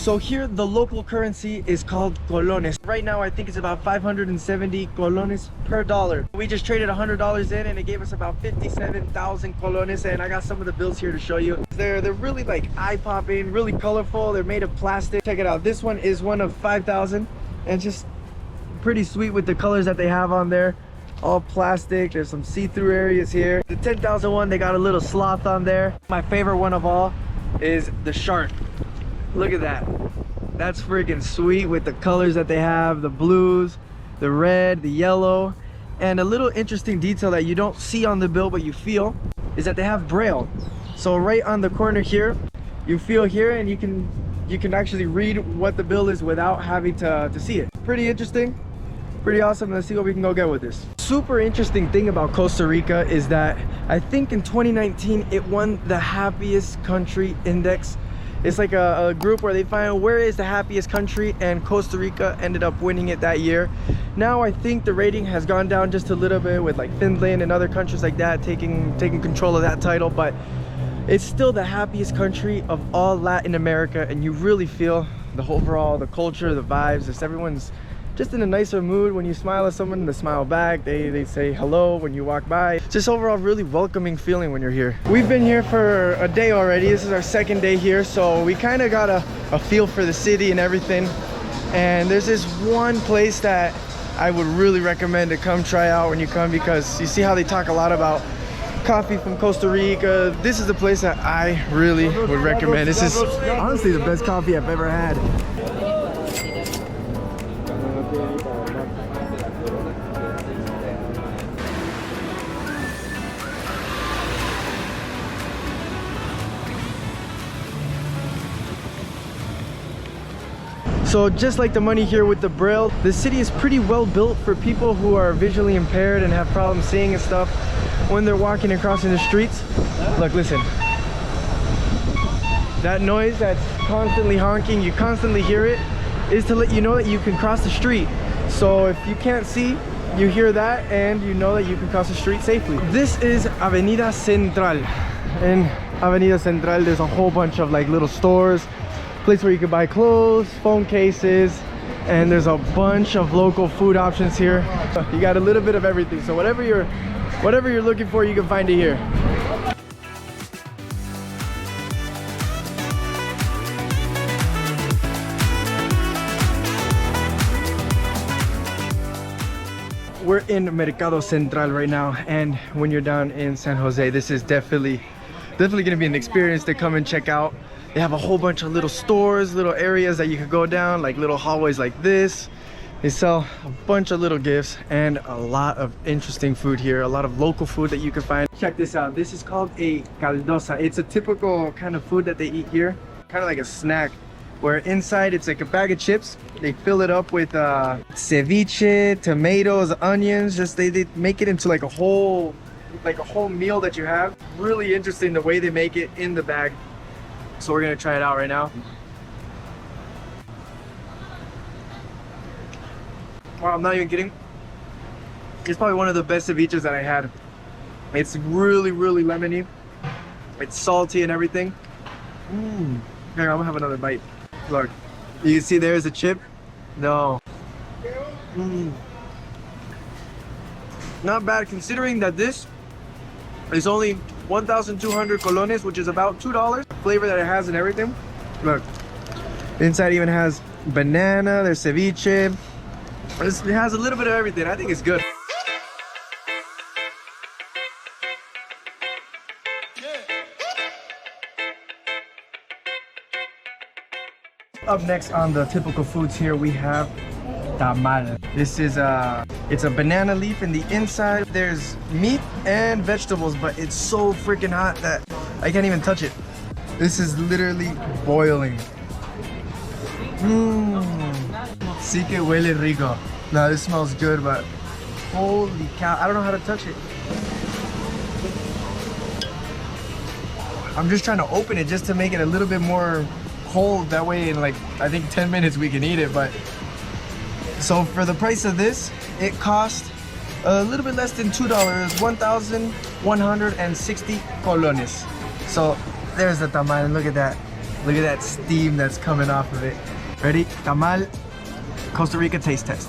So here the local currency is called colones. Right now I think it's about 570 colones per dollar. We just traded $100 in and it gave us about 57,000 colones, and I got some of the bills here to show you. They're really like eye-popping, really colorful. They're made of plastic. Check it out. This one is one of 5,000 and just pretty sweet with the colors that they have on there. All plastic. There's some see-through areas here. The 10,000 one, they got a little sloth on there. My favorite one of all is the shark. Look at that. That's freaking sweet with the colors that they have, the blues, the red, the yellow. And a little interesting detail that you don't see on the bill but you feel is that they have braille. So right on the corner here, you feel here and you can actually read what the bill is without having to see it. Pretty interesting, pretty awesome. Let's see what we can go get with this. Super interesting thing about Costa Rica is that I think in 2019 it won the happiest country index. It's like a group where they find where is the happiest country, and Costa Rica ended up winning it that year. Now I think the rating has gone down just a little bit with like Finland and other countries like that taking control of that title, but it's still the happiest country of all Latin America, and you really feel the overall, the culture, the vibes. Just everyone's just in a nicer mood. When you smile at someone, they smile back. They say hello when you walk by. Just overall really welcoming feeling when you're here. We've been here for a day already. This is our second day here, so we kind of got a feel for the city and everything. And there's this one place that I would really recommend to come try out when you come, because you see how they talk a lot about coffee from Costa Rica. This is the place that I really would recommend. This is honestly the best coffee I've ever had. So just like the money here with the braille, the city is pretty well built for people who are visually impaired and have problems seeing and stuff when they're walking and crossing the streets. Look, listen. That noise that's constantly honking, you constantly hear it, is to let you know that you can cross the street. So if you can't see, you hear that and you know that you can cross the street safely. This is Avenida Central. In Avenida Central, there's a whole bunch of like little stores, place where you can buy clothes, phone cases, and there's a bunch of local food options here. You got a little bit of everything, so whatever you're looking for, you can find it here. We're in Mercado Central right now, and when you're down in San Jose, this is definitely gonna be an experience to come and check out. They have a whole bunch of little stores, little areas that you could go down, like little hallways like this. They sell a bunch of little gifts and a lot of interesting food here, a lot of local food that you can find. Check this out. This is called a caldosa. It's a typical kind of food that they eat here, kind of like a snack, where inside it's like a bag of chips. They fill it up with ceviche, tomatoes, onions. Just they make it into like a whole meal that you have. Really interesting the way they make it in the bag. So we're gonna try it out right now. Wow, I'm not even kidding. It's probably one of the best ceviches that I had. It's really lemony. It's salty and everything. Here, I'm gonna have another bite. Look, you can see there's a chip. No. Not bad considering that this is only 1,200 colones, which is about $2. The flavor that it has and everything. Look, inside even has banana, there's ceviche. It has a little bit of everything. I think it's good. Up next on the typical foods here, we have tamal. This is it's a banana leaf in the inside. There's meat and vegetables, but it's so freaking hot that I can't even touch it. This is literally boiling. Sí que huele rico. Now this smells good, but holy cow, I don't know how to touch it. I'm just trying to open it just to make it a little bit more cold. That way in like, I think 10 minutes we can eat it. But so for the price of this, it cost a little bit less than $2, 1,160 colones. So there's the tamal, look at that. Look at that steam that's coming off of it. Ready? Tamal, Costa Rica taste test.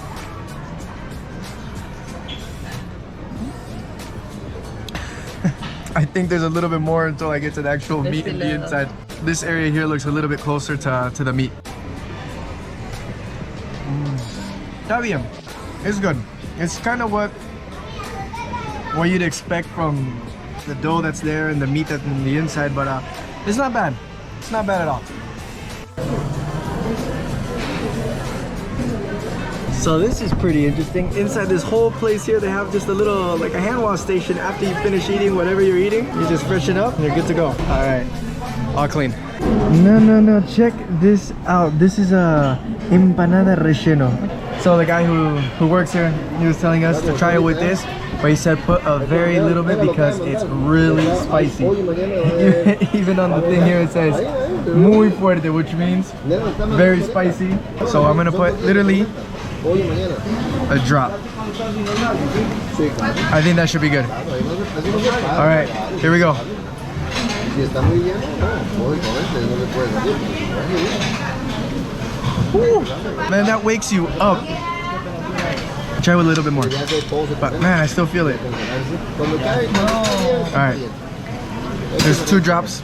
I think there's a little bit more until I get to the actual meat in the inside. This area here looks a little bit closer to the meat. Está bien. It's good. It's kind of what you'd expect from the dough that's there and the meat that's in the inside, but it's not bad. It's not bad at all. So this is pretty interesting. Inside this whole place here, they have just a little, like a hand wash station. After you finish eating whatever you're eating, you just freshen up and you're good to go. All right, all clean. No, check this out. This is a empanada relleno. So the guy who works here, he was telling us to try it with this, but he said put a very little bit because it's really spicy. Even on the thing here it says muy fuerte, which means very spicy. So I'm gonna put literally a drop. I think that should be good. All right, here we go. Ooh, man, that wakes you up. Try with a little bit more, but man, I still feel it. All right, there's 2 drops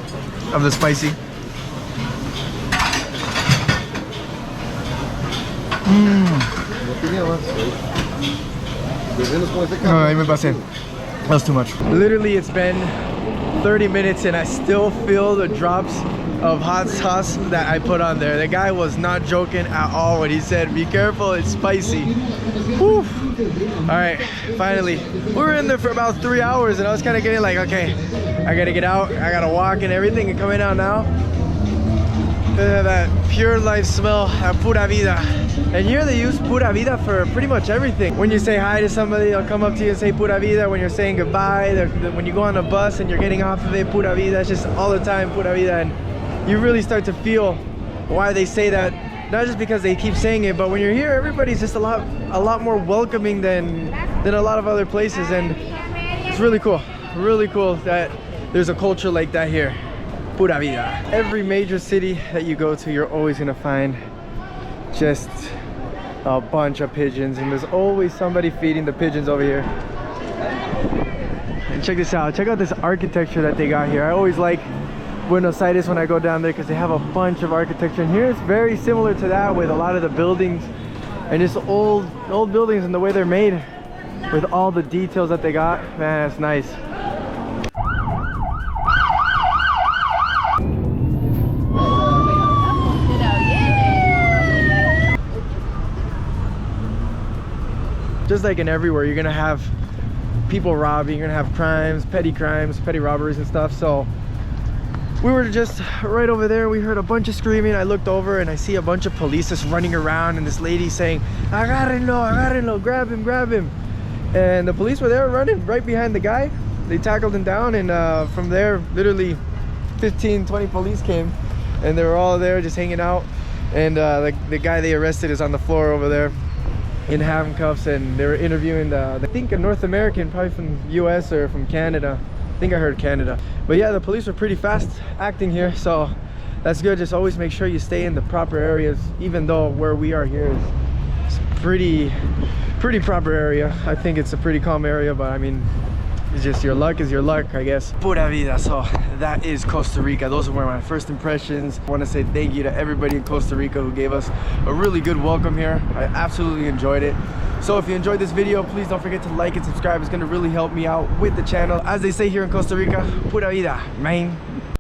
of the spicy. That was too much. Literally, it's been 30 minutes and I still feel the drops of hot sauce that I put on there. The guy was not joking at all when he said, be careful, it's spicy. Whew. All right, finally. We were in there for about 3 hours and I was kind of getting like, okay, I gotta get out, I gotta walk and everything, and coming out now, that pure life smell of Pura Vida. And here they use Pura Vida for pretty much everything. When you say hi to somebody, they'll come up to you and say Pura Vida. When you're saying goodbye, when you go on a bus and you're getting off of it, Pura Vida. It's just all the time Pura Vida. And you really start to feel why they say that. Not just because they keep saying it, but when you're here, everybody's just a lot more welcoming than a lot of other places. And it's really cool that there's a culture like that here. Pura Vida. Every major city that you go to, you're always gonna find just a bunch of pigeons, and there's always somebody feeding the pigeons over here. And check this out, check out this architecture that they got here. I always like Buenos Aires when I go down there because they have a bunch of architecture, and here it's very similar to that with a lot of the buildings and just old buildings and the way they're made with all the details that they got. Man, it's nice. Just like in everywhere, you're gonna have people robbing, you're gonna have crimes, petty robberies and stuff. So we were just right over there, we heard a bunch of screaming. I looked over and I see a bunch of police just running around, and this lady saying, agárrenlo, grab him. And the police were there running right behind the guy. They tackled him down, and from there, literally 15-20 police came, and they were all there just hanging out. And the guy they arrested is on the floor over there in handcuffs, and they were interviewing I think a North American, probably from US or from Canada. I think I heard Canada. But yeah, the police were pretty fast acting here, so that's good. Just always make sure you stay in the proper areas, even though where we are here is pretty proper area. I think it's a pretty calm area, but I mean, it's just your luck is your luck, I guess. Pura Vida. So that is Costa Rica. Those were my first impressions. I want to say thank you to everybody in Costa Rica who gave us a really good welcome here. I absolutely enjoyed it. So if you enjoyed this video, please don't forget to like and subscribe. It's going to really help me out with the channel. As they say here in Costa Rica, Pura Vida, man.